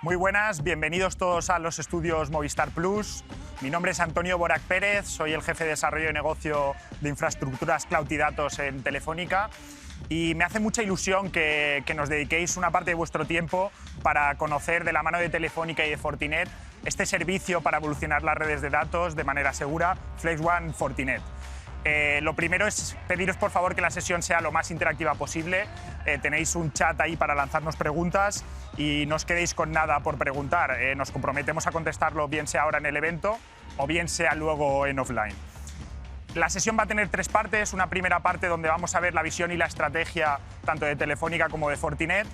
Muy buenas, bienvenidos todos a los estudios Movistar Plus. Mi nombre es Antonio Borac Pérez, soy el jefe de desarrollo de negocio de infraestructuras cloud y datos en Telefónica y me hace mucha ilusión que nos dediquéis una parte de vuestro tiempo para conocer de la mano de Telefónica y de Fortinet este servicio para evolucionar las redes de datos de manera segura, FlexOne Fortinet. Lo primero es pediros por favor que la sesión sea lo más interactiva posible. Tenéis un chat ahí para lanzarnos preguntas y no os quedéis con nada por preguntar. Nos comprometemos a contestarlo bien sea ahora en el evento o bien sea luego en offline. La sesión va a tener tres partes. Una primera parte donde vamos a ver la visión y la estrategia tanto de Telefónica como de Fortinet.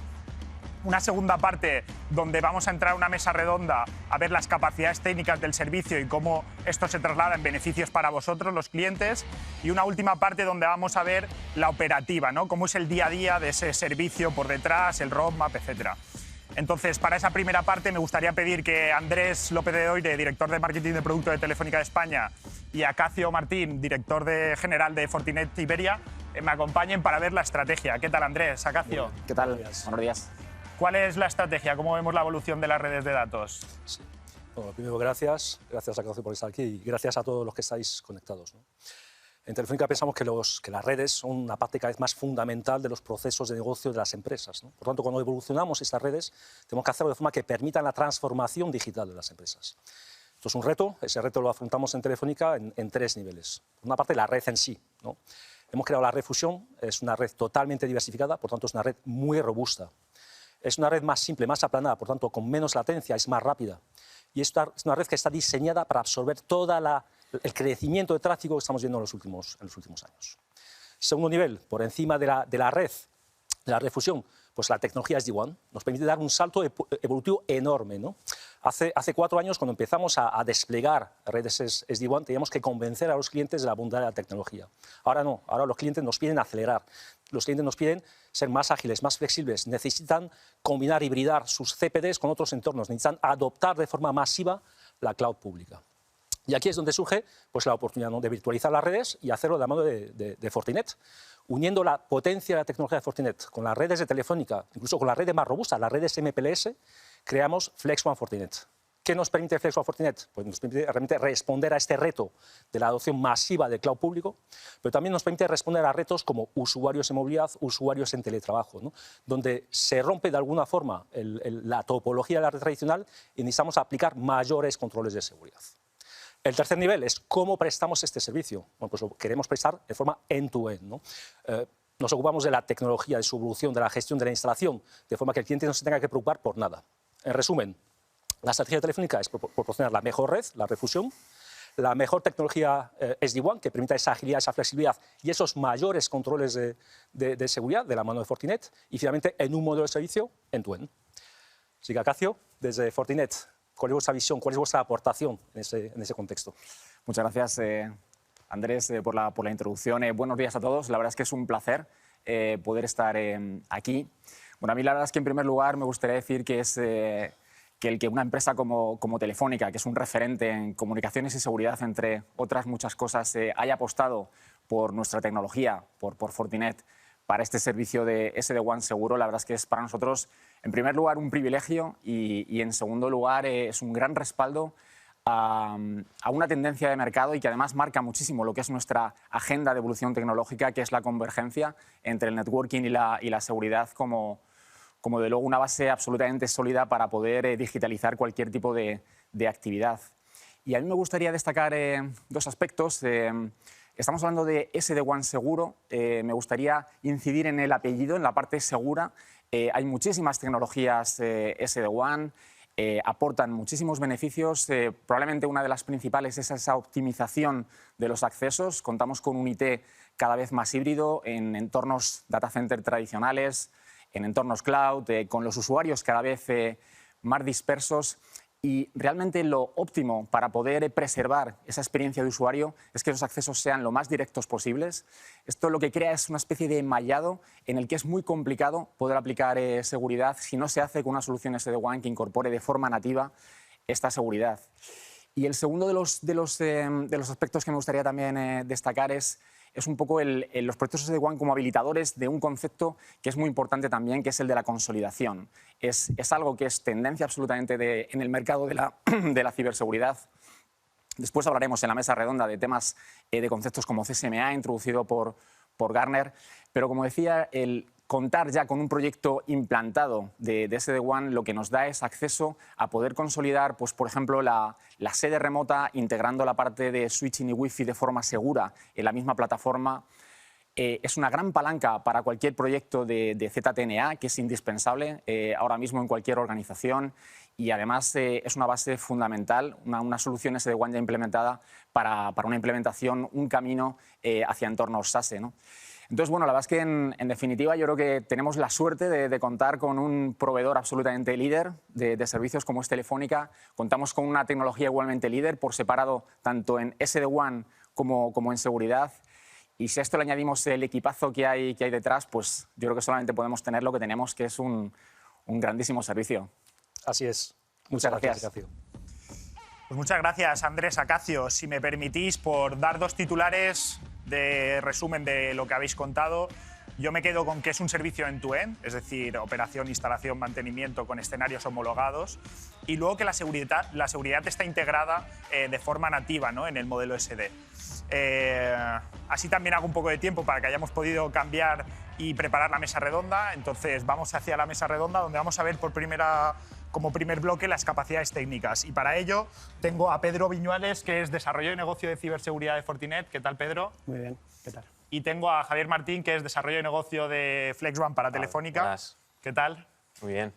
Una segunda parte donde vamos a entrar a una mesa redonda a ver las capacidades técnicas del servicio y cómo esto se traslada en beneficios para vosotros, los clientes. Y una última parte donde vamos a ver la operativa, ¿no? Cómo es el día a día de ese servicio por detrás, el roadmap, etc. Entonces, para esa primera parte me gustaría pedir que Andrés López de Oire, director de Marketing de Producto de Telefónica de España, y Acacio Martín, director general de Fortinet Iberia, me acompañen para ver la estrategia. ¿Qué tal, Andrés? Acacio. ¿Qué tal? Buenos días. ¿Cuál es la estrategia? ¿Cómo vemos la evolución de las redes de datos? Sí. Bueno, primero, gracias a Acacio por estar aquí y gracias a todos los que estáis conectados, ¿no? En Telefónica pensamos que las redes son una parte cada vez más fundamental de los procesos de negocio de las empresas, ¿no? Por tanto, cuando evolucionamos estas redes, tenemos que hacerlo de forma que permitan la transformación digital de las empresas. Esto es un reto, ese reto lo afrontamos en Telefónica en tres niveles. Por una parte, la red en sí, ¿no? Hemos creado la red Fusión, es una red totalmente diversificada, por tanto es una red muy robusta. Es una red más simple, más aplanada, por tanto con menos latencia, es más rápida. Y es una red que está diseñada para absorber todo el crecimiento de tráfico que estamos viendo en los últimos años. Segundo nivel, por encima de la red Fusión, pues la tecnología SD-WAN nos permite dar un salto evolutivo enorme, ¿no? Hace 4 años, cuando empezamos a desplegar redes SD-WAN, teníamos que convencer a los clientes de la bondad de la tecnología. Ahora no, ahora los clientes nos piden acelerar, los clientes nos piden ser más ágiles, más flexibles, necesitan combinar, hibridar sus CPDs con otros entornos, necesitan adoptar de forma masiva la cloud pública. Y aquí es donde surge pues, la oportunidad, ¿no?, de virtualizar las redes y hacerlo de la mano de Fortinet. Uniendo la potencia de la tecnología de Fortinet con las redes de Telefónica, incluso con las redes más robustas, las redes MPLS, creamos FlexOne Fortinet. ¿Qué nos permite FlexOne Fortinet? Pues nos permite realmente responder a este reto de la adopción masiva del cloud público, pero también nos permite responder a retos como usuarios en movilidad, usuarios en teletrabajo, ¿no?, donde se rompe de alguna forma la topología de la red tradicional y necesitamos aplicar mayores controles de seguridad. El tercer nivel es cómo prestamos este servicio. Bueno, pues lo queremos prestar de forma end-to-end, ¿no? Nos ocupamos de la tecnología, de su evolución, de la gestión, de la instalación, de forma que el cliente no se tenga que preocupar por nada. En resumen, la estrategia telefónica es proporcionar la mejor red, la red Fusión, la mejor tecnología SD-WAN, que permita esa agilidad, esa flexibilidad y esos mayores controles de seguridad de la mano de Fortinet, y finalmente en un modelo de servicio end-to-end. Así que, Acacio, desde Fortinet, ¿cuál es vuestra visión, cuál es vuestra aportación en ese contexto? Muchas gracias, Andrés, por la introducción. Buenos días a todos. La verdad es que es un placer poder estar aquí. Bueno, a mí la verdad es que en primer lugar me gustaría decir que es que una empresa como Telefónica, que es un referente en comunicaciones y seguridad, entre otras muchas cosas, haya apostado por nuestra tecnología, por Fortinet, para este servicio de SD-WAN seguro, la verdad es que es para nosotros, en primer lugar, un privilegio y en segundo lugar, es un gran respaldo a una tendencia de mercado y que además marca muchísimo lo que es nuestra agenda de evolución tecnológica, que es la convergencia entre el networking y la seguridad como de luego una base absolutamente sólida para poder digitalizar cualquier tipo de actividad. Y a mí me gustaría destacar dos aspectos. Estamos hablando de SD-WAN seguro. Me gustaría incidir en el apellido, en la parte segura. Hay muchísimas tecnologías SD-WAN, aportan muchísimos beneficios. Probablemente una de las principales es esa optimización de los accesos. Contamos con un IT cada vez más híbrido en entornos data center tradicionales, en entornos cloud, con los usuarios cada vez más dispersos. Y realmente lo óptimo para poder preservar esa experiencia de usuario es que los accesos sean lo más directos posibles. Esto lo que crea es una especie de enmallado en el que es muy complicado poder aplicar seguridad si no se hace con una solución SD-WAN que incorpore de forma nativa esta seguridad. Y el segundo de los aspectos que me gustaría también destacar es es un poco los proyectos SD-WAN como habilitadores de un concepto que es muy importante también, que es el de la consolidación. Es algo que es tendencia absolutamente en el mercado de la ciberseguridad. Después hablaremos en la mesa redonda de temas de conceptos como CSMA, introducido por Gartner, pero como decía, el contar ya con un proyecto implantado de SD-WAN lo que nos da es acceso a poder consolidar, pues, por ejemplo, la sede remota, integrando la parte de switching y wifi de forma segura en la misma plataforma. Es una gran palanca para cualquier proyecto de ZTNA, que es indispensable ahora mismo en cualquier organización, y además es una base fundamental, una solución SD-WAN ya implementada para una implementación, un camino hacia entornos SASE, ¿no? Entonces, bueno, la verdad es que en definitiva yo creo que tenemos la suerte de contar con un proveedor absolutamente líder de servicios como es Telefónica. Contamos con una tecnología igualmente líder por separado tanto en SD-WAN como en seguridad. Y si a esto le añadimos el equipazo que hay detrás, pues yo creo que solamente podemos tener lo que tenemos, que es un grandísimo servicio. Así es. Muchas gracias. Acacio. Pues muchas gracias, Andrés Acacio. Si me permitís, por dar dos titulares de resumen de lo que habéis contado, yo me quedo con que es un servicio end-to-end, es decir, operación, instalación, mantenimiento con escenarios homologados, y luego que la seguridad está integrada de forma nativa, ¿no?, en el modelo SD. Así también hago un poco de tiempo para que hayamos podido cambiar y preparar la mesa redonda. Entonces vamos hacia la mesa redonda, donde vamos a ver como primer bloque las capacidades técnicas. Y para ello tengo a Pedro Viñuales, que es desarrollo de negocio de ciberseguridad de Fortinet. ¿Qué tal, Pedro? Muy bien, ¿qué tal? Y tengo a Javier Martín, que es desarrollo de negocio de FlexOne para Telefónica. Buenas. ¿Qué tal? Muy bien.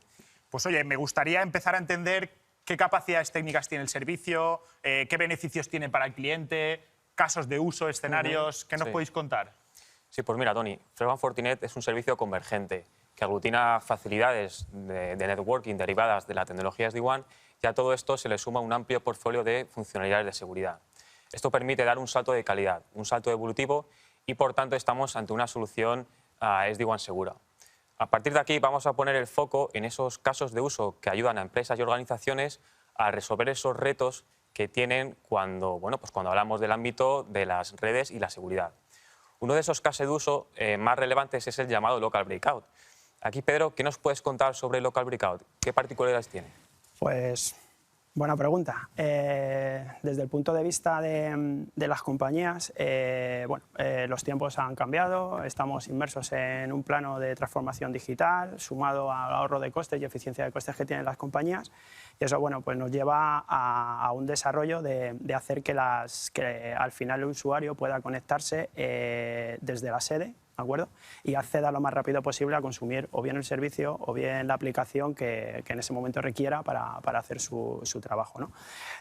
Pues oye, me gustaría empezar a entender qué capacidades técnicas tiene el servicio, qué beneficios tiene para el cliente, casos de uso, escenarios. ¿Qué nos podéis contar? Sí, pues mira, Tony, FlexOne Fortinet es un servicio convergente que aglutina facilidades de networking derivadas de la tecnología SD-WAN, y a todo esto se le suma un amplio portfolio de funcionalidades de seguridad. Esto permite dar un salto de calidad, un salto evolutivo, y por tanto estamos ante una solución SD-WAN segura. A partir de aquí vamos a poner el foco en esos casos de uso que ayudan a empresas y organizaciones a resolver esos retos que tienen cuando hablamos del ámbito de las redes y la seguridad. Uno de esos casos de uso más relevantes es el llamado Local Breakout. Aquí, Pedro, ¿qué nos puedes contar sobre Local Breakout? ¿Qué particularidades tiene? Pues, buena pregunta. Desde el punto de vista de las compañías, los tiempos han cambiado, estamos inmersos en un plano de transformación digital, sumado al ahorro de costes y eficiencia de costes que tienen las compañías, y eso pues nos lleva a un desarrollo de hacer que al final el usuario pueda conectarse desde la sede, ¿de acuerdo?, y acceda lo más rápido posible a consumir o bien el servicio o bien la aplicación que en ese momento requiera para hacer su trabajo, ¿no?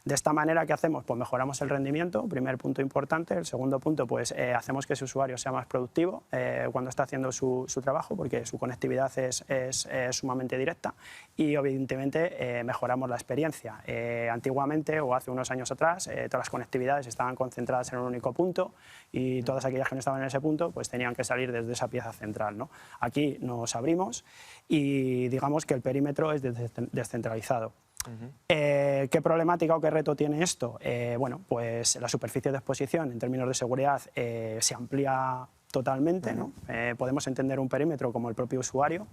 De esta manera, ¿qué hacemos? Pues mejoramos el rendimiento, primer punto importante. El segundo punto, pues hacemos que ese usuario sea más productivo cuando está haciendo su trabajo, porque su conectividad es sumamente directa, y evidentemente mejoramos la experiencia. Antiguamente, o hace unos años atrás, todas las conectividades estaban concentradas en un único punto, y todas aquellas que no estaban en ese punto pues tenían que salir desde esa pieza central, ¿no? Aquí nos abrimos y digamos que el perímetro es descentralizado. ¿Qué problemática o qué reto tiene esto? Pues la superficie de exposición en términos de seguridad se amplía totalmente, ¿no? Podemos entender un perímetro como el propio usuario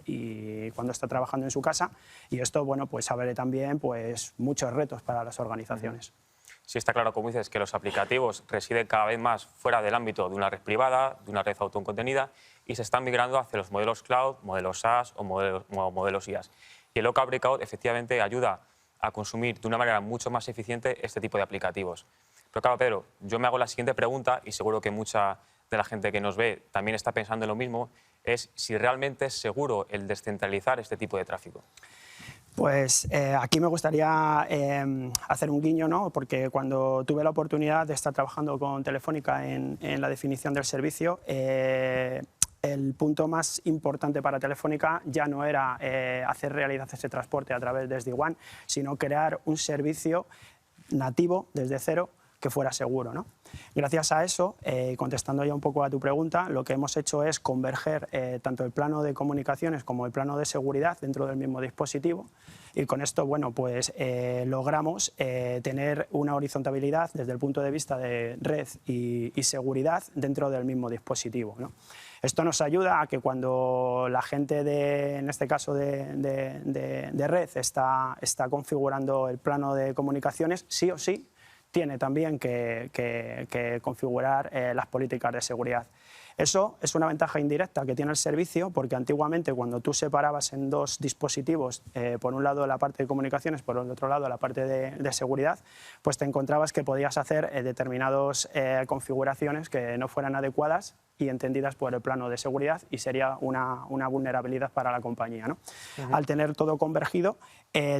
y cuando está trabajando en su casa, y esto pues abre también pues muchos retos para las organizaciones. Sí, está claro, como dices, que los aplicativos residen cada vez más fuera del ámbito de una red privada, de una red autocontenida, y se están migrando hacia los modelos cloud, modelos SaaS o modelos IaaS. Y el Local Breakout efectivamente ayuda a consumir de una manera mucho más eficiente este tipo de aplicativos. Pero claro, Pedro, yo me hago la siguiente pregunta, y seguro que mucha de la gente que nos ve también está pensando en lo mismo, es si realmente es seguro el descentralizar este tipo de tráfico. Pues aquí me gustaría hacer un guiño, ¿no? Porque cuando tuve la oportunidad de estar trabajando con Telefónica en la definición del servicio, el punto más importante para Telefónica ya no era hacer realidad ese transporte a través de SD-WAN, sino crear un servicio nativo desde cero que fuera seguro, ¿no? Gracias a eso, contestando ya un poco a tu pregunta, lo que hemos hecho es converger tanto el plano de comunicaciones como el plano de seguridad dentro del mismo dispositivo, y con esto, bueno, pues logramos tener una horizontabilidad desde el punto de vista de red y seguridad dentro del mismo dispositivo, ¿no? Esto nos ayuda a que cuando la gente, en este caso de red, está configurando el plano de comunicaciones, sí o sí tiene también que configurar las políticas de seguridad. Eso es una ventaja indirecta que tiene el servicio, porque antiguamente cuando tú separabas en dos dispositivos, por un lado la parte de comunicaciones, por el otro lado la parte de seguridad, pues te encontrabas que podías hacer determinadas configuraciones que no fueran adecuadas y entendidas por el plano de seguridad, y sería una vulnerabilidad para la compañía, ¿no? Al tener todo convergido,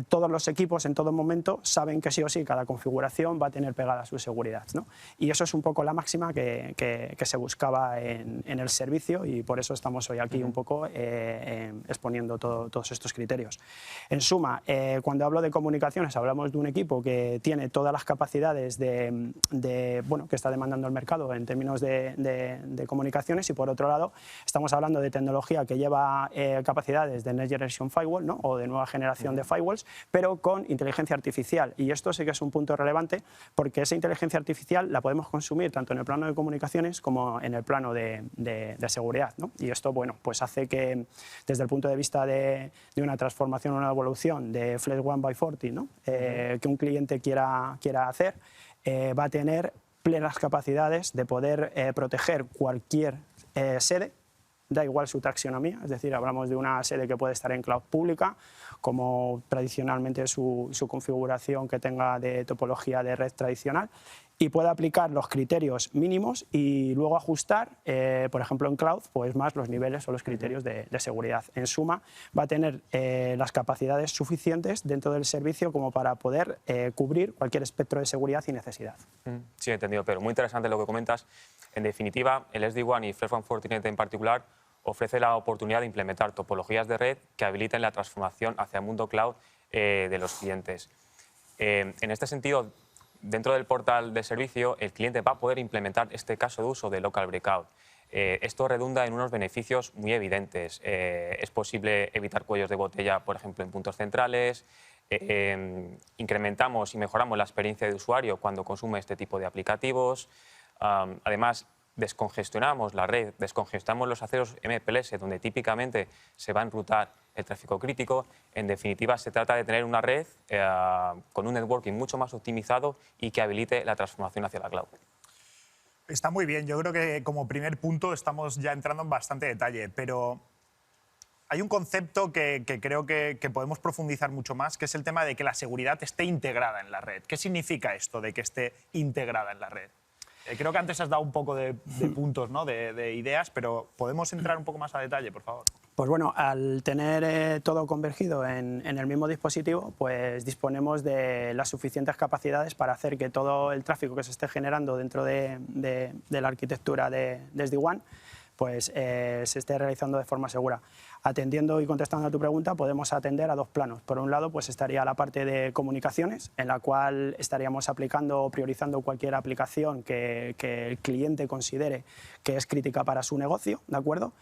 todos los equipos en todo momento saben que sí o sí cada configuración va a tener pegada su seguridad, ¿no? Y eso es un poco la máxima que se buscaba en el servicio, y por eso estamos hoy aquí un poco exponiendo todos estos criterios. En suma, cuando hablo de comunicaciones hablamos de un equipo que tiene todas las capacidades bueno, que está demandando el mercado en términos de comunicaciones, y por otro lado estamos hablando de tecnología que lleva capacidades de Next Generation Firewall, ¿no? O de nueva generación de firewalls, pero con inteligencia artificial, y esto sí que es un punto relevante, porque esa inteligencia artificial la podemos consumir tanto en el plano de comunicaciones como en el plano de seguridad, ¿no? Y esto, bueno, pues hace que desde el punto de vista de una transformación o una evolución de Flex 1x40, ¿no? Que un cliente quiera hacer, va a tener plenas capacidades de poder proteger cualquier sede, da igual su taxonomía, es decir, hablamos de una sede que puede estar en cloud pública, como tradicionalmente su configuración que tenga de topología de red tradicional, y puede aplicar los criterios mínimos y luego ajustar, por ejemplo en cloud, pues más los niveles o los criterios de seguridad. En suma, va a tener las capacidades suficientes dentro del servicio como para poder cubrir cualquier espectro de seguridad y necesidad. Sí, entendido, pero muy interesante lo que comentas. En definitiva, el SD-WAN y Flex 140 en particular ofrece la oportunidad de implementar topologías de red que habiliten la transformación hacia el mundo cloud de los clientes. En este sentido, dentro del portal de servicio, el cliente va a poder implementar este caso de uso de Local Breakout. Esto redunda en unos beneficios muy evidentes. Es posible evitar cuellos de botella, por ejemplo, en puntos centrales. Incrementamos y mejoramos la experiencia de usuario cuando consume este tipo de aplicativos. Además, descongestionamos la red, descongestionamos los aceros MPLS, donde típicamente se va a enrutar el tráfico crítico. En definitiva, se trata de tener una red con un networking mucho más optimizado y que habilite la transformación hacia la cloud. Está muy bien. Yo creo que como primer punto estamos ya entrando en bastante detalle, pero hay un concepto que creo que podemos profundizar mucho más, que es el tema de que la seguridad esté integrada en la red. ¿Qué significa esto de que esté integrada en la red? Creo que antes has dado un poco de puntos, ¿no? de ideas, pero ¿podemos entrar un poco más a detalle, por favor? Pues bueno, al tener todo convergido en el mismo dispositivo, pues disponemos de las suficientes capacidades para hacer que todo el tráfico que se esté generando dentro de la arquitectura de SD-WAN pues, se esté realizando de forma segura. Atendiendo y contestando a tu pregunta, podemos atender a dos planos. Por un lado, pues estaría la parte de comunicaciones, en la cual estaríamos aplicando o priorizando cualquier aplicación que el cliente considere que es crítica para su negocio, ¿de acuerdo?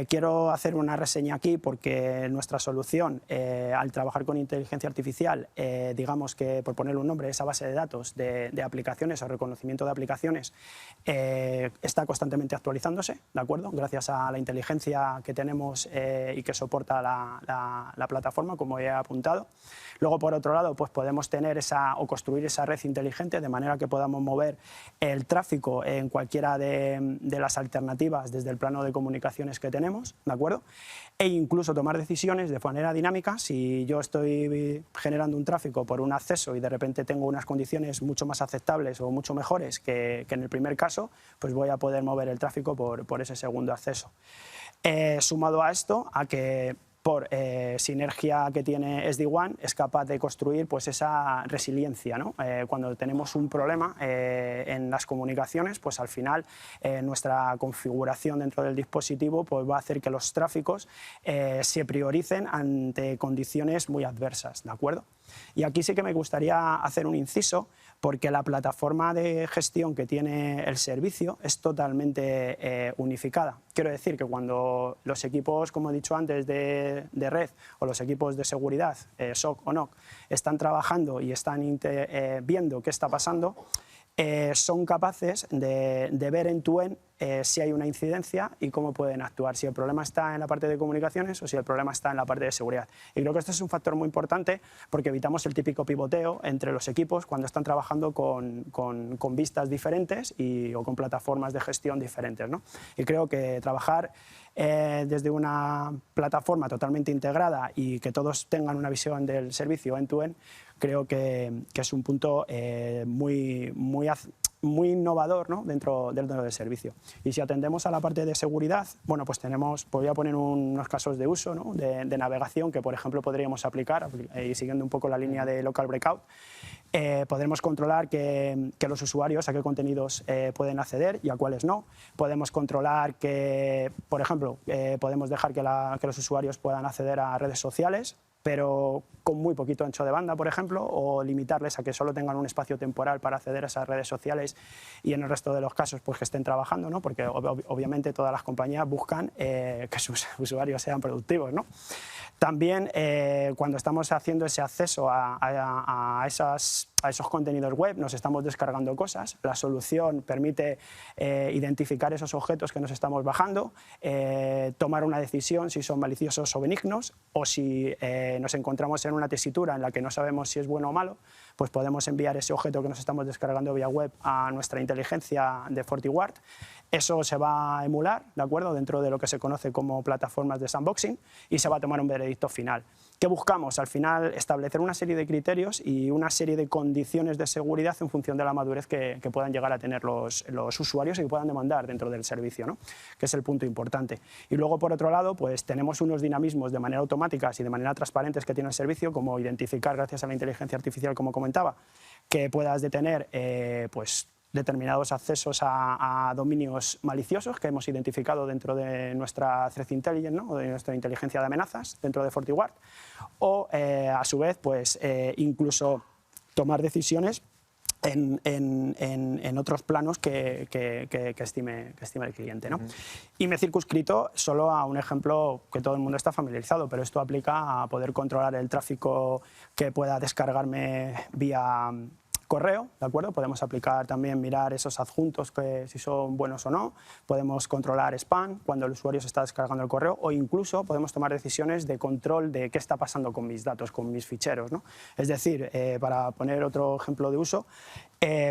Quiero hacer una reseña aquí porque nuestra solución, al trabajar con inteligencia artificial, digamos que, por ponerle un nombre, esa base de datos de aplicaciones o reconocimiento de aplicaciones está constantemente actualizándose, ¿de acuerdo? Gracias a la inteligencia que tenemos y que soporta la plataforma, como he apuntado. Luego, por otro lado, pues podemos tener o construir esa red inteligente de manera que podamos mover el tráfico en cualquiera de las alternativas desde el plano de comunicaciones que tenemos, ¿de acuerdo? E incluso tomar decisiones de manera dinámica. Si yo estoy generando un tráfico por un acceso y de repente tengo unas condiciones mucho más aceptables o mucho mejores que en el primer caso, pues voy a poder mover el tráfico por ese segundo acceso. Sumado a esto, a que por sinergia que tiene SD-WAN es capaz de construir pues, esa resiliencia, ¿no? Cuando tenemos un problema en las comunicaciones, pues al final nuestra configuración dentro del dispositivo pues, va a hacer que los tráficos se prioricen ante condiciones muy adversas, ¿de acuerdo? Y aquí sí que me gustaría hacer un inciso, porque la plataforma de gestión que tiene el servicio es totalmente unificada. Quiero decir que cuando los equipos, como he dicho antes, de red o los equipos de seguridad, SOC o NOC, están trabajando y están viendo qué está pasando, son capaces de ver en tu end si hay una incidencia y cómo pueden actuar, si el problema está en la parte de comunicaciones o si el problema está en la parte de seguridad. Y creo que este es un factor muy importante porque evitamos el típico pivoteo entre los equipos cuando están trabajando con vistas diferentes o con plataformas de gestión diferentes, ¿no? Y creo que trabajar desde una plataforma totalmente integrada y que todos tengan una visión del servicio end-to-end, creo que es un punto muy innovador, ¿no? dentro del servicio. Y si atendemos a la parte de seguridad, bueno, pues voy a poner unos casos de uso, ¿no? de navegación que, por ejemplo, podríamos aplicar, y siguiendo un poco la línea de Local Breakout, podremos controlar que los usuarios a qué contenidos pueden acceder y a cuáles no. Podemos controlar que, por ejemplo, podemos dejar que los usuarios puedan acceder a redes sociales, pero con muy poquito ancho de banda, por ejemplo, o limitarles a que solo tengan un espacio temporal para acceder a esas redes sociales y en el resto de los casos pues que estén trabajando, ¿no? Porque obviamente todas las compañías buscan que sus usuarios sean productivos, ¿no? También cuando estamos haciendo ese acceso a esos contenidos web, nos estamos descargando cosas. La solución permite identificar esos objetos que nos estamos bajando, tomar una decisión si son maliciosos o benignos, o si nos encontramos en una tesitura en la que no sabemos si es bueno o malo, pues podemos enviar ese objeto que nos estamos descargando vía web a nuestra inteligencia de FortiGuard. Eso se va a emular, ¿de acuerdo?, dentro de lo que se conoce como plataformas de sandboxing y se va a tomar un veredicto final. ¿Qué buscamos? Al final, establecer una serie de criterios y una serie de condiciones de seguridad en función de la madurez que puedan llegar a tener los usuarios y que puedan demandar dentro del servicio, ¿no? Que es el punto importante. Y luego, por otro lado, pues tenemos unos dinamismos de manera automática y de manera transparentes que tiene el servicio, como identificar, gracias a la inteligencia artificial, como comentaba, que puedas detener pues determinados accesos a dominios maliciosos que hemos identificado dentro de nuestra Threat Intelligence, ¿no? O de nuestra inteligencia de amenazas dentro de FortiGuard, o a su vez pues, incluso tomar decisiones en otros planos que estime el cliente, ¿no? Y me he circunscrito solo a un ejemplo que todo el mundo está familiarizado, pero esto aplica a poder controlar el tráfico que pueda descargarme vía correo, ¿de acuerdo? Podemos aplicar también, mirar esos adjuntos, que si son buenos o no. Podemos controlar spam cuando el usuario se está descargando el correo, o incluso podemos tomar decisiones de control de qué está pasando con mis datos, con mis ficheros, ¿no? Es decir, para poner otro ejemplo de uso,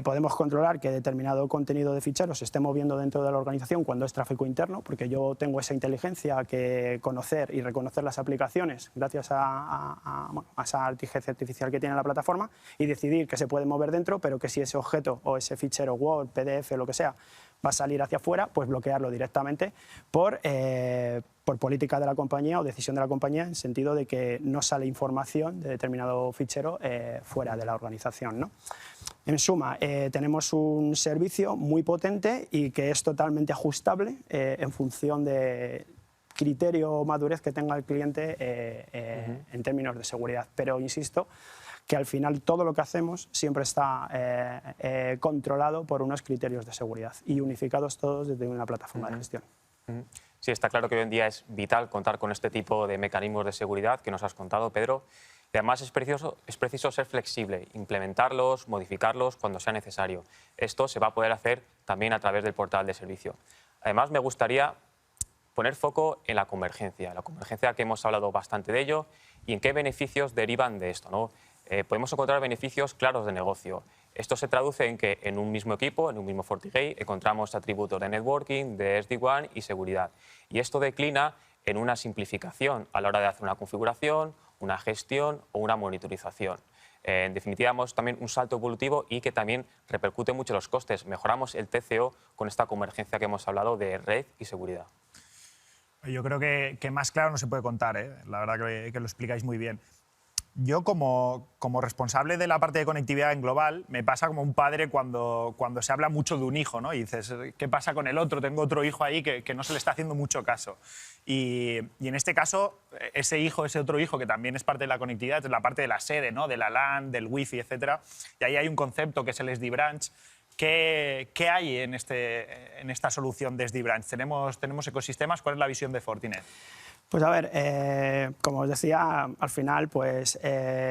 podemos controlar que determinado contenido de ficheros se esté moviendo dentro de la organización cuando es tráfico interno, porque yo tengo esa inteligencia que conocer y reconocer las aplicaciones gracias a esa inteligencia artificial que tiene la plataforma, y decidir que se puede mover dentro, pero que si ese objeto o ese fichero Word, PDF, lo que sea, va a salir hacia afuera, pues bloquearlo directamente por política de la compañía o decisión de la compañía, en sentido de que no sale información de determinado fichero fuera de la organización, ¿no? En suma, tenemos un servicio muy potente y que es totalmente ajustable en función de criterio o madurez que tenga el cliente en términos de seguridad. Pero insisto que al final todo lo que hacemos siempre está controlado por unos criterios de seguridad y unificados todos desde una plataforma de gestión. Sí, está claro que hoy en día es vital contar con este tipo de mecanismos de seguridad que nos has contado, Pedro. Y además es preciso ser flexible, implementarlos, modificarlos cuando sea necesario. Esto se va a poder hacer también a través del portal de servicio. Además, me gustaría poner foco en la convergencia que hemos hablado bastante de ello, y en qué beneficios derivan de esto, ¿no? Podemos encontrar beneficios claros de negocio. Esto se traduce en que en un mismo equipo, en un mismo FortiGate, encontramos atributos de networking, de SD-WAN y seguridad. Y esto declina en una simplificación a la hora de hacer una configuración, una gestión o una monitorización. En definitiva, damos también un salto evolutivo y que también repercute mucho en los costes. Mejoramos el TCO con esta convergencia que hemos hablado de red y seguridad. Yo creo que más claro no se puede contar, ¿eh? La verdad que lo explicáis muy bien. Yo, como responsable de la parte de conectividad en global, me pasa como un padre cuando se habla mucho de un hijo, ¿no? Y dices, ¿qué pasa con el otro? Tengo otro hijo ahí que no se le está haciendo mucho caso. Y en este caso, ese otro hijo, que también es parte de la conectividad, es la parte de la sede, ¿no? De la LAN, del Wi-Fi, etc. Y ahí hay un concepto que es el SD-Branch. ¿Qué hay en esta solución de SD-Branch? ¿Tenemos ecosistemas? ¿Cuál es la visión de Fortinet? Pues a ver, como os decía, al final, pues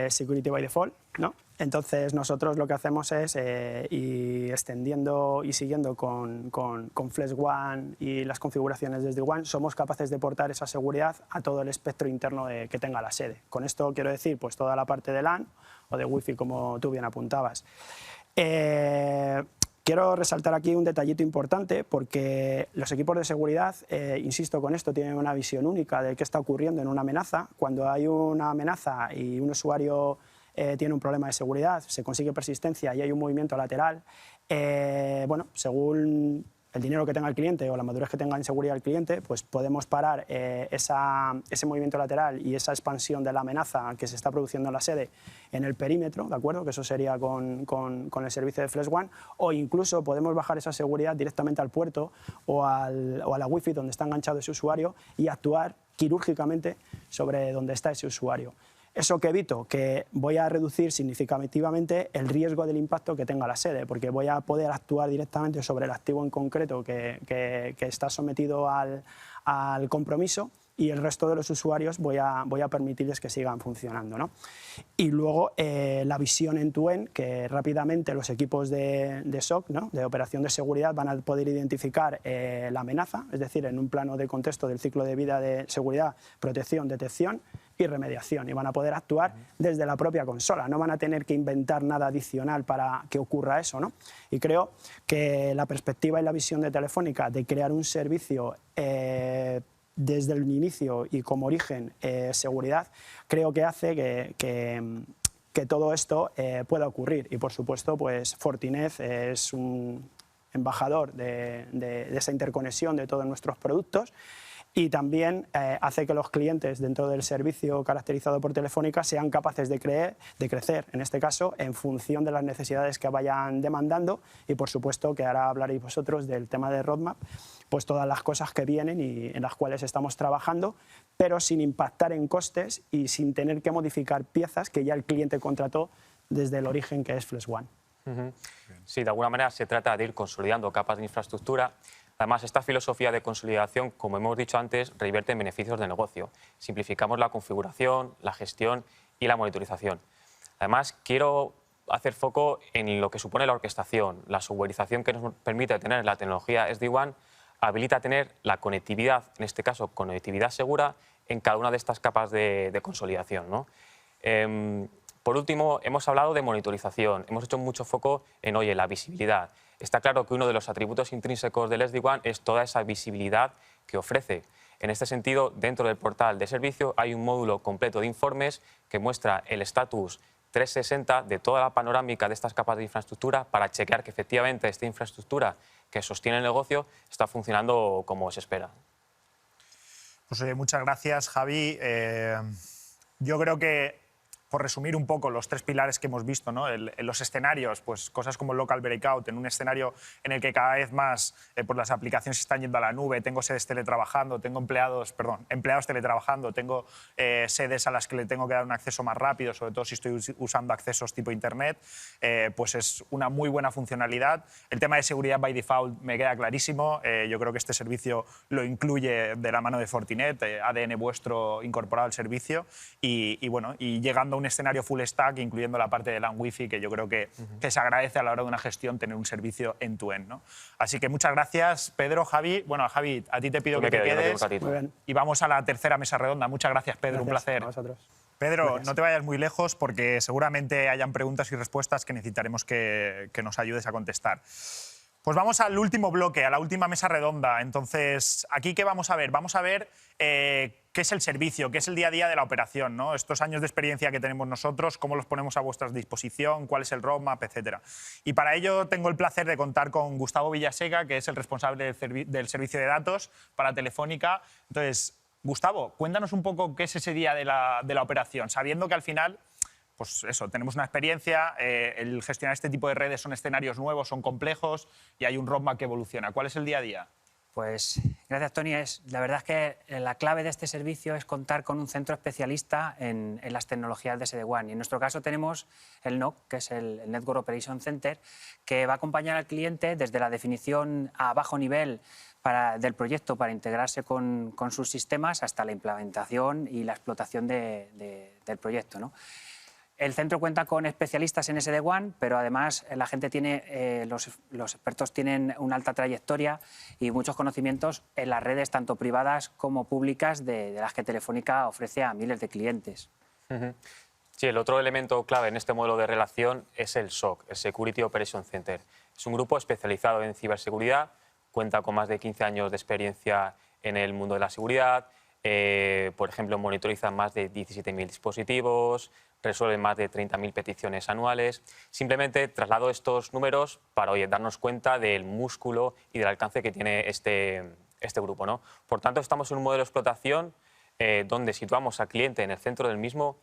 security by default, ¿no? Entonces nosotros lo que hacemos es ir extendiendo y siguiendo con FlexOne y las configuraciones de SD-WAN, somos capaces de portar esa seguridad a todo el espectro interno que tenga la sede. Con esto quiero decir pues toda la parte de LAN o de Wi-Fi, como tú bien apuntabas. Quiero resaltar aquí un detallito importante porque los equipos de seguridad, insisto con esto, tienen una visión única de qué está ocurriendo en una amenaza. Cuando hay una amenaza y un usuario tiene un problema de seguridad, se consigue persistencia y hay un movimiento lateral, bueno, según el dinero que tenga el cliente o la madurez que tenga en seguridad el cliente, pues podemos parar ese movimiento lateral y esa expansión de la amenaza que se está produciendo en la sede en el perímetro, ¿de acuerdo? Que eso sería con el servicio de FlexOne, o incluso podemos bajar esa seguridad directamente al puerto o a la Wi-Fi donde está enganchado ese usuario y actuar quirúrgicamente sobre donde está ese usuario. ¿Eso que evito? Que voy a reducir significativamente el riesgo del impacto que tenga la sede, porque voy a poder actuar directamente sobre el activo en concreto que está sometido al compromiso, y el resto de los usuarios voy a permitirles que sigan funcionando, ¿no? Y luego la visión end-to-end, que rápidamente los equipos de SOC, ¿no? De operación de seguridad, van a poder identificar la amenaza, es decir, en un plano de contexto del ciclo de vida de seguridad, protección, detección y remediación, y van a poder actuar desde la propia consola, no van a tener que inventar nada adicional para que ocurra eso, ¿no? Y creo que la perspectiva y la visión de Telefónica de crear un servicio desde el inicio y como origen seguridad, creo que hace que todo esto pueda ocurrir. Y por supuesto, pues Fortinet es un embajador de esa interconexión de todos nuestros productos, y también hace que los clientes dentro del servicio caracterizado por Telefónica sean capaces de crecer, en este caso, en función de las necesidades que vayan demandando, y por supuesto que ahora hablaréis vosotros del tema de roadmap, pues todas las cosas que vienen y en las cuales estamos trabajando, pero sin impactar en costes y sin tener que modificar piezas que ya el cliente contrató desde el origen, que es FlexOne. Sí, de alguna manera se trata de ir consolidando capas de infraestructura. Además, esta filosofía de consolidación, como hemos dicho antes, revierte en beneficios de negocio. Simplificamos la configuración, la gestión y la monitorización. Además, quiero hacer foco en lo que supone la orquestación. La softwareización que nos permite tener la tecnología SD-WAN habilita tener la conectividad, en este caso conectividad segura, en cada una de estas capas de consolidación, ¿no? Por último, hemos hablado de monitorización. Hemos hecho mucho foco en, oye, la visibilidad. Está claro que uno de los atributos intrínsecos del SD-WAN es toda esa visibilidad que ofrece. En este sentido, dentro del portal de servicio hay un módulo completo de informes que muestra el estatus 360 de toda la panorámica de estas capas de infraestructura para chequear que efectivamente esta infraestructura que sostiene el negocio está funcionando como se espera. Pues muchas gracias, Javi. Yo creo que, por resumir un poco los tres pilares que hemos visto, ¿no? En los escenarios, pues cosas como el local breakout, en un escenario en el que cada vez más pues las aplicaciones se están yendo a la nube, tengo sedes teletrabajando, tengo empleados teletrabajando, tengo sedes a las que le tengo que dar un acceso más rápido, sobre todo si estoy usando accesos tipo internet, pues es una muy buena funcionalidad. El tema de seguridad by default me queda clarísimo. Yo creo que este servicio lo incluye de la mano de Fortinet, ADN vuestro incorporado al servicio, y bueno, y llegando a un escenario full stack, incluyendo la parte de LAN Wi-Fi, que yo creo que se agradece a la hora de una gestión tener un servicio end-to-end, ¿no? Así que muchas gracias, Pedro, Javi. Bueno, Javi, a ti te pido que te quedes y vamos a la tercera mesa redonda. Muchas gracias, Pedro, un placer. A vosotros. Pedro, Gracias. no te vayas muy lejos porque seguramente hayan preguntas y respuestas que necesitaremos que nos ayudes a contestar. Pues vamos al último bloque, a la última mesa redonda. Entonces, ¿aquí qué vamos a ver? Vamos a ver qué es el servicio, qué es el día a día de la operación, ¿no? Estos años de experiencia que tenemos nosotros, cómo los ponemos a vuestra disposición, cuál es el roadmap, etcétera. Y para ello tengo el placer de contar con Gustavo Villaseca, que es el responsable del servicio de datos para Telefónica. Entonces, Gustavo, cuéntanos un poco qué es ese día de la operación, sabiendo que al final pues eso, tenemos una experiencia, el gestionar este tipo de redes son escenarios nuevos, son complejos y hay un roadmap que evoluciona. ¿Cuál es el día a día? Pues gracias, Tony. La verdad es que la clave de este servicio es contar con un centro especialista en las tecnologías de SD-WAN. Y en nuestro caso tenemos el NOC, que es el Network Operation Center, que va a acompañar al cliente desde la definición a bajo nivel del proyecto para integrarse con sus sistemas hasta la implementación y la explotación del proyecto, ¿no? El centro cuenta con especialistas en SD-WAN, pero además la gente tiene, los expertos tienen una alta trayectoria y muchos conocimientos en las redes tanto privadas como públicas de las que Telefónica ofrece a miles de clientes. Sí, el otro elemento clave en este modelo de relación es el SOC, el Security Operations Center. Es un grupo especializado en ciberseguridad, cuenta con más de 15 años de experiencia en el mundo de la seguridad, por ejemplo, monitorizan más de 17.000 dispositivos, resuelven más de 30.000 peticiones anuales. Simplemente traslado estos números para darnos cuenta del músculo y del alcance que tiene este grupo, ¿no? Por tanto, estamos en un modelo de explotación donde situamos al cliente en el centro del mismo.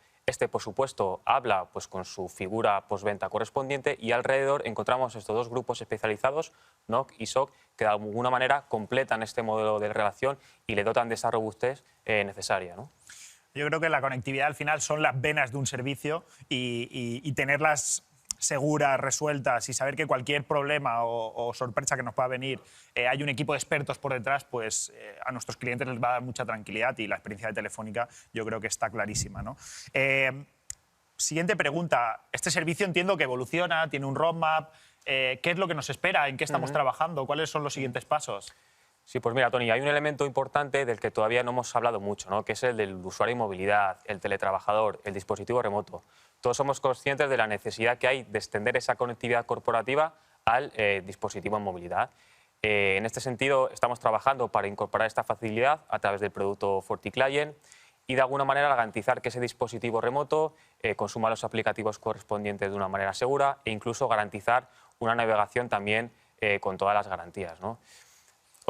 Por supuesto, habla pues, con su figura postventa correspondiente y alrededor encontramos estos dos grupos especializados, NOC y SOC, que de alguna manera completan este modelo de relación y le dotan de esa robustez necesaria, ¿no? Yo creo que la conectividad al final son las venas de un servicio y tenerlas seguras, resueltas y saber que cualquier problema o sorpresa que nos pueda venir hay un equipo de expertos por detrás, pues a nuestros clientes les va a dar mucha tranquilidad y la experiencia de Telefónica yo creo que está clarísima, ¿no? Siguiente pregunta. Este servicio entiendo que evoluciona, tiene un roadmap. ¿Qué es lo que nos espera? ¿En qué estamos trabajando? ¿Cuáles son los siguientes pasos? Sí, pues mira, Tony, hay un elemento importante del que todavía no hemos hablado mucho, ¿no? Que es el del usuario y movilidad, el teletrabajador, el dispositivo remoto. Todos somos conscientes de la necesidad que hay de extender esa conectividad corporativa al dispositivo en movilidad. En este sentido, estamos trabajando para incorporar esta facilidad a través del producto FortiClient y de alguna manera garantizar que ese dispositivo remoto consuma los aplicativos correspondientes de una manera segura e incluso garantizar una navegación también con todas las garantías, ¿no?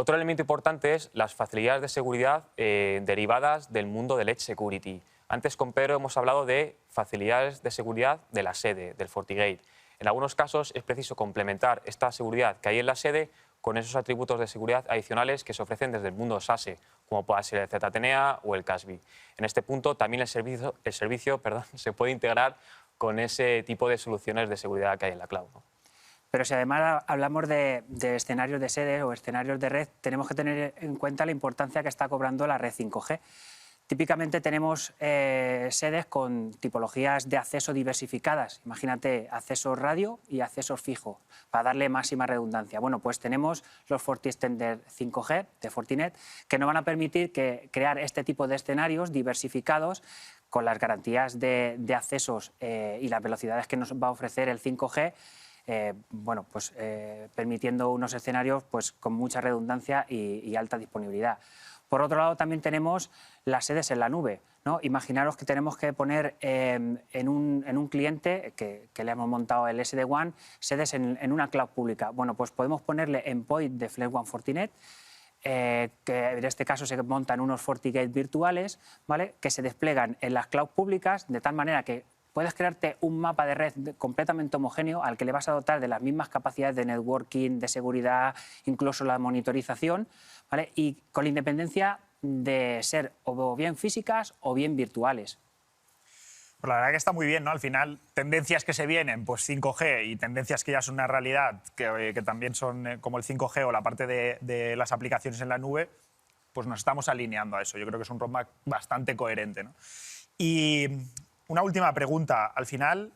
Otro elemento importante es las facilidades de seguridad derivadas del mundo del Edge Security. Antes con Pedro hemos hablado de facilidades de seguridad de la sede, del FortiGate. En algunos casos es preciso complementar esta seguridad que hay en la sede con esos atributos de seguridad adicionales que se ofrecen desde el mundo SASE, como pueda ser el ZTNA o el CASB. En este punto también el servicio se puede integrar con ese tipo de soluciones de seguridad que hay en la cloud, ¿no? Pero si además hablamos de escenarios de sede o escenarios de red, tenemos que tener en cuenta la importancia que está cobrando la red 5G. Típicamente tenemos sedes con tipologías de acceso diversificadas. Imagínate accesos radio y accesos fijos, para darle máxima redundancia. Bueno, pues tenemos los FortiExtender 5G de Fortinet, que nos van a permitir crear este tipo de escenarios diversificados con las garantías de accesos y las velocidades que nos va a ofrecer el 5G. Permitiendo unos escenarios pues, con mucha redundancia y alta disponibilidad. Por otro lado, también tenemos las sedes en la nube, ¿no? Imaginaros que tenemos que poner en un cliente que le hemos montado el SD-WAN, sedes en una cloud pública. Bueno, pues podemos ponerle endpoint de FlexWAN Fortinet, que en este caso se montan unos FortiGate virtuales, ¿vale? Que se desplegan en las cloud públicas de tal manera que puedes crearte un mapa de red completamente homogéneo al que le vas a dotar de las mismas capacidades de networking, de seguridad, incluso la monitorización, ¿vale? Y con la independencia de ser o bien físicas o bien virtuales. Pues la verdad que está muy bien, ¿no? Al final, tendencias que se vienen, pues 5G y tendencias que ya son una realidad, que también son como el 5G o la parte de las aplicaciones en la nube, pues nos estamos alineando a eso. Yo creo que es un roadmap bastante coherente, ¿no? Y una última pregunta. Al final,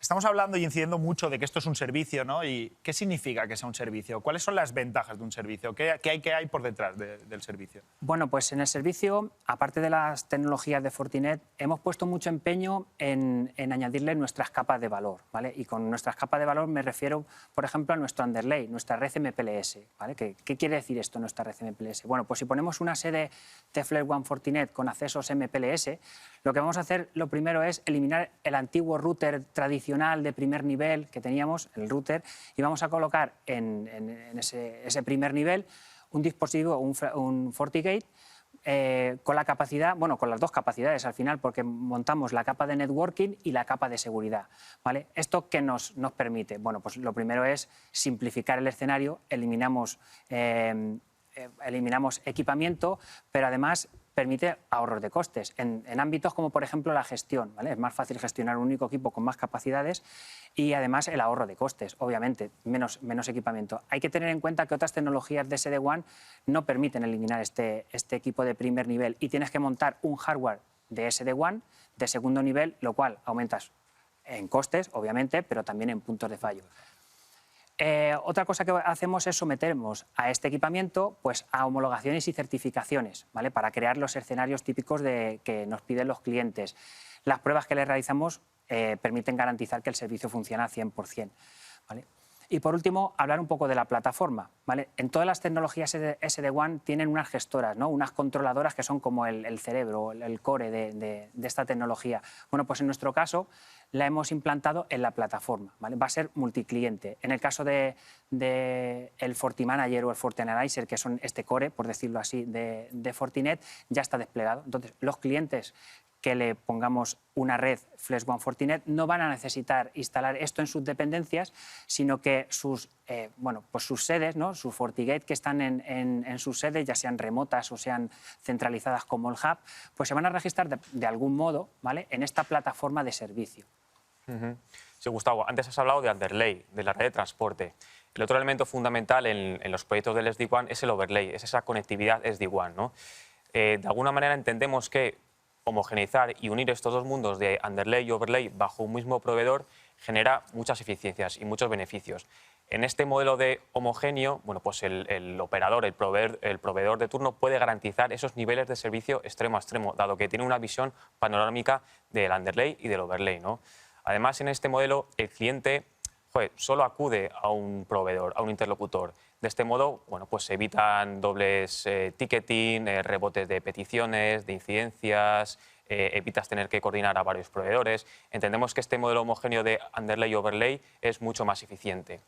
estamos hablando y incidiendo mucho de que esto es un servicio, ¿no? ¿Y qué significa que sea un servicio? ¿Cuáles son las ventajas de un servicio? ¿Qué hay por detrás del servicio? Bueno, pues en el servicio, aparte de las tecnologías de Fortinet, hemos puesto mucho empeño en añadirle nuestras capas de valor, ¿vale? Y con nuestras capas de valor me refiero, por ejemplo, a nuestro underlay, nuestra red MPLS, ¿vale? ¿Qué quiere decir esto, nuestra red MPLS? Bueno, pues si ponemos una sede de FlexWAN Fortinet con accesos MPLS, lo que vamos a hacer, lo primero es eliminar el antiguo router tradicional de primer nivel que teníamos, el router, y vamos a colocar en ese primer nivel un dispositivo, un FortiGate, con la capacidad, bueno, con las dos capacidades al final, porque montamos la capa de networking y la capa de seguridad, ¿vale? ¿Esto qué nos permite? Bueno, pues lo primero es simplificar el escenario, eliminamos equipamiento, pero además permite ahorros de costes en ámbitos como, por ejemplo, la gestión, ¿vale? Es más fácil gestionar un único equipo con más capacidades y además el ahorro de costes, obviamente, menos equipamiento. Hay que tener en cuenta que otras tecnologías de SD-WAN no permiten eliminar este equipo de primer nivel y tienes que montar un hardware de SD-WAN de segundo nivel, lo cual aumentas en costes, obviamente, pero también en puntos de fallo. Otra cosa que hacemos es someternos a este equipamiento pues, a homologaciones y certificaciones, ¿vale? Para crear los escenarios típicos que nos piden los clientes. Las pruebas que les realizamos permiten garantizar que el servicio funciona al 100%, ¿vale? Y por último, hablar un poco de la plataforma, ¿vale? En todas las tecnologías SD-WAN tienen unas gestoras, ¿no? Unas controladoras que son como el cerebro, el core de esta tecnología. Bueno, pues en nuestro caso la hemos implantado en la plataforma, ¿vale? Va a ser multicliente. En el caso de el FortiManager o el FortiAnalyzer, que son este core, por decirlo así, de Fortinet, ya está desplegado. Entonces, los clientes que le pongamos una red FlexWAN Fortinet no van a necesitar instalar esto en sus dependencias, sino que sus sedes, ¿no? Sus FortiGate que están en sus sedes, ya sean remotas o sean centralizadas como el hub, pues se van a registrar de algún modo, ¿vale? En esta plataforma de servicio. Sí, Gustavo, antes has hablado de underlay, de la red de transporte. El otro elemento fundamental en los proyectos del SD-WAN es el overlay, es esa conectividad SD-WAN, ¿no? De alguna manera entendemos que homogeneizar y unir estos dos mundos de underlay y overlay bajo un mismo proveedor genera muchas eficiencias y muchos beneficios. En este modelo de homogéneo, bueno, pues el operador, el proveedor de turno puede garantizar esos niveles de servicio extremo a extremo, dado que tiene una visión panorámica del underlay y del overlay, ¿no? Además, en este modelo, el cliente solo acude a un proveedor, a un interlocutor. De este modo, bueno, pues se evitan dobles ticketing, rebotes de peticiones, de incidencias, evitas tener que coordinar a varios proveedores. Entendemos que este modelo homogéneo de underlay y overlay es mucho más eficiente.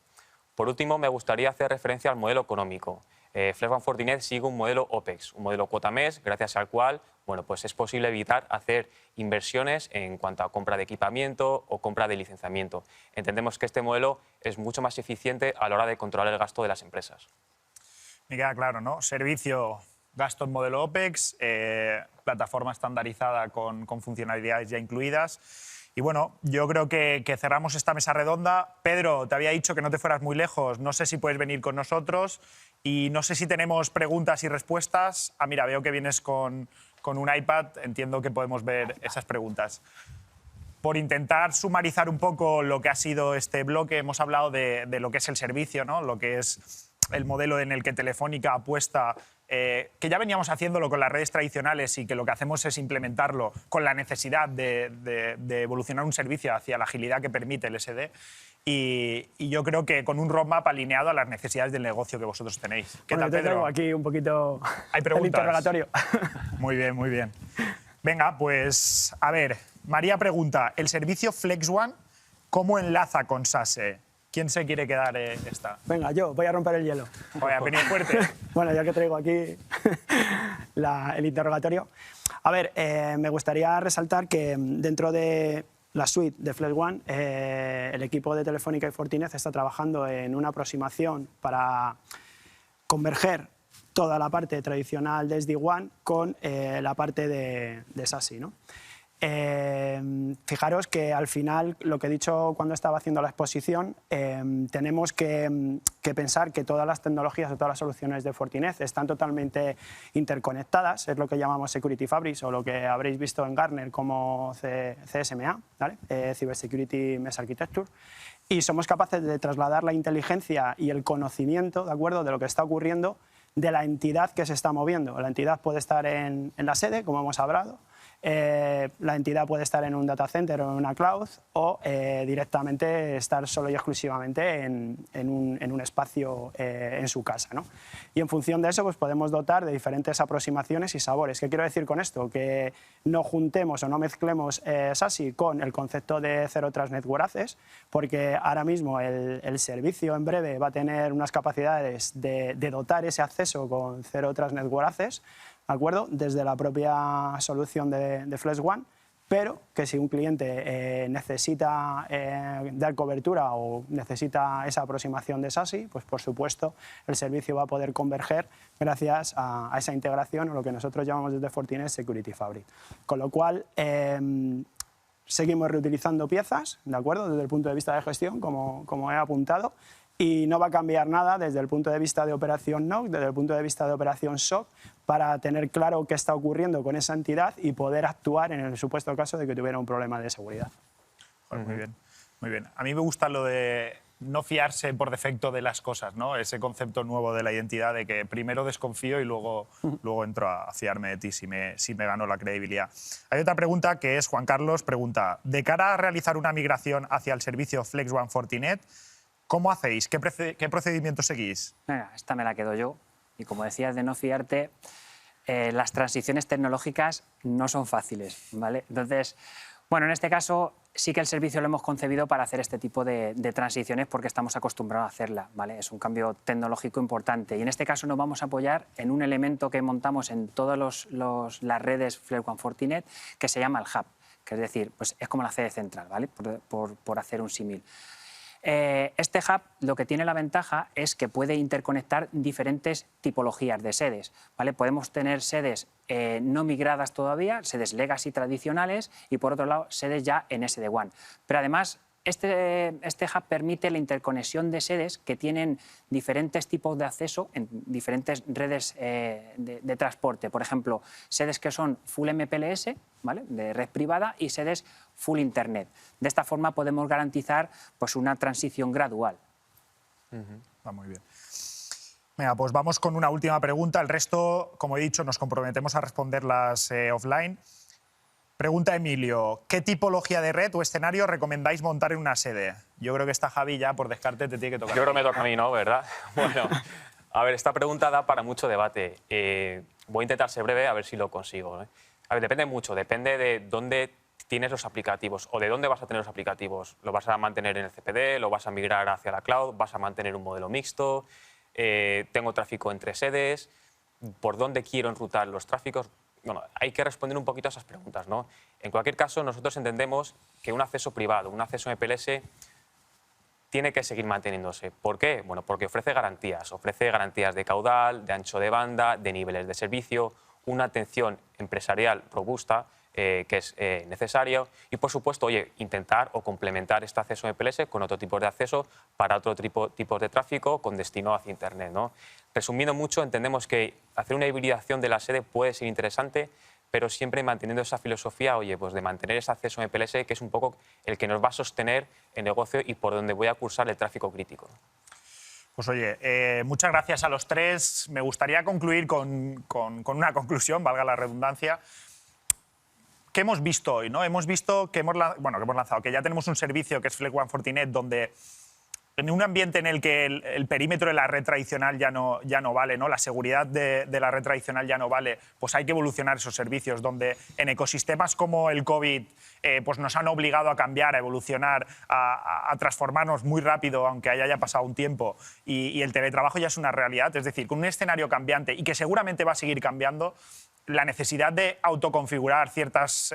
Por último, me gustaría hacer referencia al modelo económico. FlexWAN Fortinet sigue un modelo OPEX, un modelo cuota mes, gracias al cual bueno, pues es posible evitar hacer inversiones en cuanto a compra de equipamiento o compra de licenciamiento. Entendemos que este modelo es mucho más eficiente a la hora de controlar el gasto de las empresas. Me queda claro, ¿no? Servicio, gasto en modelo OPEX, plataforma estandarizada con funcionalidades ya incluidas. Y bueno, yo creo que cerramos esta mesa redonda. Pedro, te había dicho que no te fueras muy lejos. No sé si puedes venir con nosotros y no sé si tenemos preguntas y respuestas. Ah, mira, veo que vienes con un iPad. Entiendo que podemos ver esas preguntas. Por intentar sumarizar un poco lo que ha sido este bloque, hemos hablado de lo que es el servicio, ¿no? Lo que es el modelo en el que Telefónica apuesta, que ya veníamos haciéndolo con las redes tradicionales y que lo que hacemos es implementarlo con la necesidad de evolucionar un servicio hacia la agilidad que permite el SD. Y yo creo que con un roadmap alineado a las necesidades del negocio que vosotros tenéis. ¿Qué tal, Pedro? Tengo aquí un poquito ¿Hay preguntas? el interrogatorio. Muy bien, muy bien. Venga, pues a ver, María pregunta, ¿el servicio FlexWAN cómo enlaza con SASE? ¿Quién se quiere quedar esta? Venga, yo voy a romper el hielo. Voy a venir fuerte. Bueno, ya que traigo aquí el interrogatorio. A ver, me gustaría resaltar que dentro de la suite de FlexWAN, el equipo de Telefónica y Fortinet está trabajando en una aproximación para converger toda la parte tradicional de SD-WAN con la parte de SASE, ¿no? Fijaros que al final, lo que he dicho cuando estaba haciendo la exposición, tenemos que pensar que todas las tecnologías o todas las soluciones de Fortinet están totalmente interconectadas, es lo que llamamos Security Fabrics o lo que habréis visto en Gartner como CSMA, ¿vale? Cybersecurity Mesh Architecture, y somos capaces de trasladar la inteligencia y el conocimiento, ¿de acuerdo?, de lo que está ocurriendo de la entidad que se está moviendo. La entidad puede estar en la sede, como hemos hablado. La entidad puede estar en un data center o en una cloud o directamente estar solo y exclusivamente en un espacio en su casa, ¿no? Y en función de eso pues podemos dotar de diferentes aproximaciones y sabores. ¿Qué quiero decir con esto? Que no juntemos o no mezclemos SASE con el concepto de Zero Trust Network Access, porque ahora mismo el servicio en breve va a tener unas capacidades de dotar ese acceso con Zero Trust Network Access, ¿de acuerdo?, desde la propia solución de Flex One, pero que si un cliente necesita dar cobertura o necesita esa aproximación de SASE, pues por supuesto el servicio va a poder converger gracias a esa integración o lo que nosotros llamamos desde Fortinet Security Fabric. Con lo cual, seguimos reutilizando piezas, ¿de acuerdo?, desde el punto de vista de gestión, como he apuntado, y no va a cambiar nada desde el punto de vista de operación NOC, desde el punto de vista de operación SOC, para tener claro qué está ocurriendo con esa entidad y poder actuar en el supuesto caso de que tuviera un problema de seguridad. Joder, muy bien, muy bien. A mí me gusta lo de no fiarse por defecto de las cosas, ¿no? Ese concepto nuevo de la identidad de que primero desconfío y luego entro a fiarme de ti si me gano la credibilidad. Hay otra pregunta que es, Juan Carlos pregunta, de cara a realizar una migración hacia el servicio Flex One Fortinet, ¿cómo hacéis? ¿Qué procedimientos seguís? Venga, esta me la quedo yo. Y como decías, de no fiarte, las transiciones tecnológicas no son fáciles, ¿vale? Entonces, bueno, en este caso sí que el servicio lo hemos concebido para hacer este tipo de transiciones porque estamos acostumbrados a hacerla, ¿vale? Es un cambio tecnológico importante. Y en este caso nos vamos a apoyar en un elemento que montamos en todas las redes Flex One Fortinet que se llama el hub, que es decir, pues es como la sede central, ¿vale? Por hacer un símil. Este hub lo que tiene la ventaja es que puede interconectar diferentes tipologías de sedes, ¿vale? Podemos tener sedes no migradas todavía, sedes legacy tradicionales y por otro lado sedes ya en SD-WAN. Pero además este hub permite la interconexión de sedes que tienen diferentes tipos de acceso en diferentes redes de transporte. Por ejemplo, sedes que son full MPLS, ¿vale?, de red privada, y sedes full Internet. De esta forma podemos garantizar pues, una transición gradual. Va muy bien. Venga, pues vamos con una última pregunta. El resto, como he dicho, nos comprometemos a responderlas offline. Pregunta Emilio, ¿qué tipología de red o escenario recomendáis montar en una sede? Yo creo que esta Javi ya por descarte te tiene que tocar. Yo creo que me toca a mí, ¿no? ¿Verdad? Bueno, a ver, esta pregunta da para mucho debate. Voy a intentar ser breve a ver si lo consigo, ¿eh? A ver, depende mucho, depende de dónde tienes los aplicativos o de dónde vas a tener los aplicativos. ¿Lo vas a mantener en el CPD? ¿Lo vas a migrar hacia la cloud? ¿Vas a mantener un modelo mixto? ¿Tengo tráfico entre sedes? ¿Por dónde quiero enrutar los tráficos? Bueno, hay que responder un poquito a esas preguntas, ¿no? En cualquier caso, nosotros entendemos que un acceso privado, un acceso MPLS, tiene que seguir manteniéndose. ¿Por qué? Bueno, porque ofrece garantías de caudal, de ancho de banda, de niveles de servicio, una atención empresarial robusta que es necesario y, por supuesto, oye, intentar o complementar este acceso MPLS con otro tipo de acceso para otro tipo de tráfico con destino hacia Internet, ¿no? Resumiendo mucho, entendemos que hacer una hibridación de la sede puede ser interesante, pero siempre manteniendo esa filosofía, oye, pues de mantener ese acceso MPLS, que es un poco el que nos va a sostener el negocio y por donde voy a cursar el tráfico crítico. Pues oye, muchas gracias a los tres. Me gustaría concluir con una conclusión, valga la redundancia. ¿Qué hemos visto hoy, ¿no? Hemos visto que hemos lanzado, que ya tenemos un servicio que es Flex One Fortinet, donde en un ambiente en el que el perímetro de la red tradicional ya no vale, ¿no? La seguridad de la red tradicional ya no vale, pues hay que evolucionar esos servicios, donde en ecosistemas como el COVID pues nos han obligado a cambiar, a evolucionar, a transformarnos muy rápido, aunque haya pasado un tiempo, y el teletrabajo ya es una realidad. Es decir, con un escenario cambiante y que seguramente va a seguir cambiando, la necesidad de autoconfigurar ciertas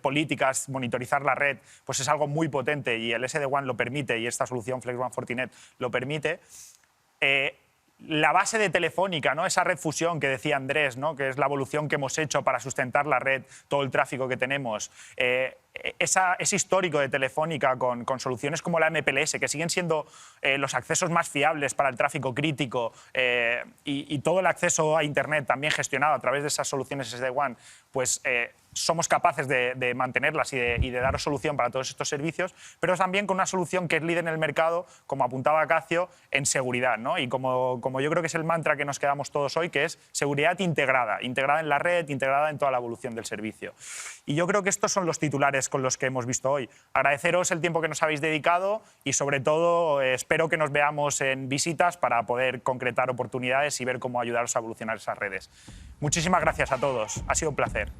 políticas, monitorizar la red, pues es algo muy potente y el SD-WAN lo permite y esta solución Flex One Fortinet lo permite. La base de Telefónica, ¿no? Esa red fusión que decía Andrés, ¿no? Que es la evolución que hemos hecho para sustentar la red, todo el tráfico que tenemos. Ese histórico de Telefónica con soluciones como la MPLS, que siguen siendo los accesos más fiables para el tráfico crítico y todo el acceso a Internet también gestionado a través de esas soluciones SD-WAN, pues somos capaces de mantenerlas y de daros solución para todos estos servicios, pero también con una solución que es líder en el mercado, como apuntaba Acacio, en seguridad, ¿no? Y como yo creo que es el mantra que nos quedamos todos hoy, que es seguridad integrada en la red, integrada en toda la evolución del servicio. Y yo creo que estos son los titulares con los que hemos visto hoy. Agradeceros el tiempo que nos habéis dedicado y, sobre todo, espero que nos veamos en visitas para poder concretar oportunidades y ver cómo ayudaros a evolucionar esas redes. Muchísimas gracias a todos. Ha sido un placer.